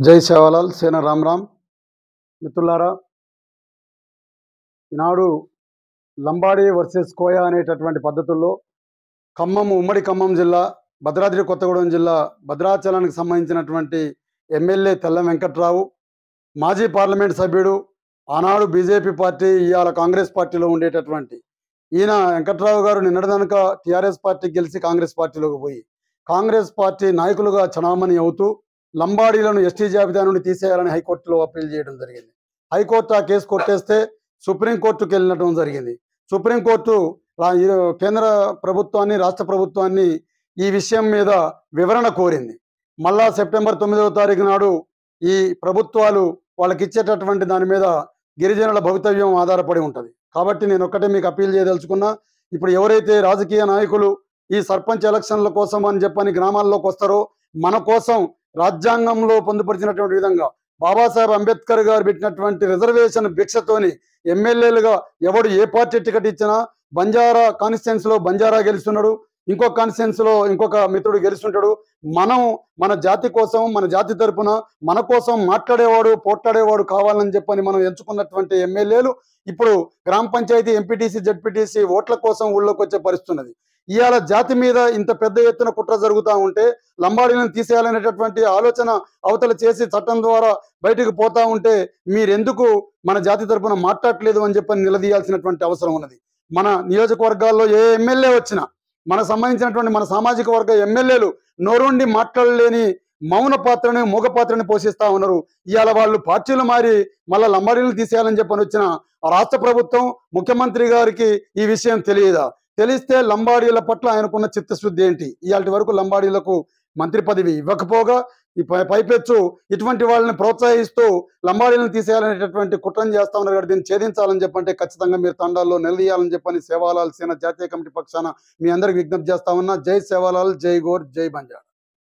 జై సేవాలాల్ సేన రామ్ రామ్. మిత్రులారా, ఈనాడు లంబాడి వర్సెస్ కోయా అనేటటువంటి పద్ధతుల్లో ఉమ్మడి ఖమ్మం జిల్లా, భద్రాద్రి కొత్తగూడెం జిల్లా భద్రాచలానికి సంబంధించినటువంటి ఎమ్మెల్యే తెల్ల వెంకట్రావు, మాజీ పార్లమెంట్ సభ్యుడు, ఆనాడు బీజేపీ పార్టీ, ఇవాళ కాంగ్రెస్ పార్టీలో ఉండేటటువంటి ఈయన వెంకట్రావు గారు నిన్నటిదాకా టీఆర్ఎస్ పార్టీకి గెలిచి కాంగ్రెస్ పార్టీలోకి పోయి కాంగ్రెస్ పార్టీ నాయకులుగా చలామణి అవుతూ లంబాడీలను ఎస్టీ జాబితా నుండి తీసేయాలని హైకోర్టులో అప్పీల్ చేయడం జరిగింది. హైకోర్టు ఆ కేసు కొట్టేస్తే సుప్రీంకోర్టుకు వెళ్ళడం జరిగింది. సుప్రీంకోర్టు కేంద్ర ప్రభుత్వాన్ని, రాష్ట్ర ప్రభుత్వాన్ని ఈ విషయం మీద వివరణ కోరింది. మళ్ళా సెప్టెంబర్ 9వ తారీఖు నాడు ఈ ప్రభుత్వాలు వాళ్ళకి ఇచ్చేటటువంటి దాని మీద గిరిజనుల భవితవ్యం ఆధారపడి ఉంటుంది. కాబట్టి నేను ఒక్కటే మీకు అప్పీల్ చేయదలుచుకున్నా, ఇప్పుడు ఎవరైతే రాజకీయ నాయకులు ఈ సర్పంచ్ ఎలక్షన్ల కోసం అని చెప్పని గ్రామాల్లోకి వస్తారో, మన కోసం రాజ్యాంగంలో పొందుపరిచినటువంటి విధంగా బాబాసాహెబ్ అంబేద్కర్ గారు పెట్టినటువంటి రిజర్వేషన్ భిక్షతోని ఎమ్మెల్యేలుగా ఎవడు ఏ పార్టీ టికెట్ ఇచ్చినా బంజారా కాన్స్టిట్యున్సీలో బంజారా గెలుస్తున్నాడు, ఇంకొక కాన్స్టిట్యున్సీలో ఇంకొక మిత్రుడు గెలుస్తుంటాడు. మనం మన జాతి కోసం, మన జాతి తరపున మన కోసం మాట్లాడేవాడు, పోట్లాడేవాడు కావాలని చెప్పని మనం ఎంచుకున్నటువంటి ఎమ్మెల్యేలు ఇప్పుడు గ్రామ పంచాయతీ, ఎంపీటీసీ, జడ్పీటీసీ ఓట్ల కోసం ఊళ్ళోకి వచ్చే పరిస్థితున్నది. ఇవాళ జాతి మీద ఇంత పెద్ద ఎత్తున కుట్ర జరుగుతూ ఉంటే, లంబాడీలను తీసేయాలనేటటువంటి ఆలోచన అవతల చేసి చట్టం ద్వారా బయటకు పోతా ఉంటే మీరెందుకు మన జాతి తరపున మాట్లాడలేదు అని చెప్పని నిలదీయాల్సినటువంటి అవసరం ఉన్నది. మన నియోజకవర్గాల్లో ఏ ఎమ్మెల్యే వచ్చినా మనకు సంబంధించినటువంటి మన సామాజిక వర్గ ఎమ్మెల్యేలు నోరుండి మాట్లాడలేని మౌన పాత్రని, మూగ పాత్రని పోషిస్తా ఉన్నారు. ఇవాళ వాళ్ళు పార్టీలు మారి మళ్ళీ లంబాడీలను తీసేయాలని చెప్పని వచ్చిన రాష్ట్ర ప్రభుత్వం, ముఖ్యమంత్రి గారికి ఈ విషయం తెలియదా? తెలిస్తే లంబాడీల పట్ల ఆయనకున్న చిత్తశుద్ధి ఏంటి? ఇవాళ వరకు లంబాడీలకు మంత్రి పదవి ఇవ్వకపోగా ఈ పైపెచ్చు ఇటువంటి వాళ్ళని ప్రోత్సహిస్తూ లంబాడీలను తీసేయాలనేటటువంటి కుట్రను చేస్తా ఉన్నారు. కాబట్టి దీన్ని ఛేదించాలని చెప్పంటే ఖచ్చితంగా మీరు తండాల్లో నిలదీయాలని చెప్పని సేవాలాల్ సేన జాతీయ కమిటీ పక్షాన మీ అందరికి విజ్ఞప్తి చేస్తా ఉన్నా. జై సేవాలాల్, జై గోర్, జై బంజారా.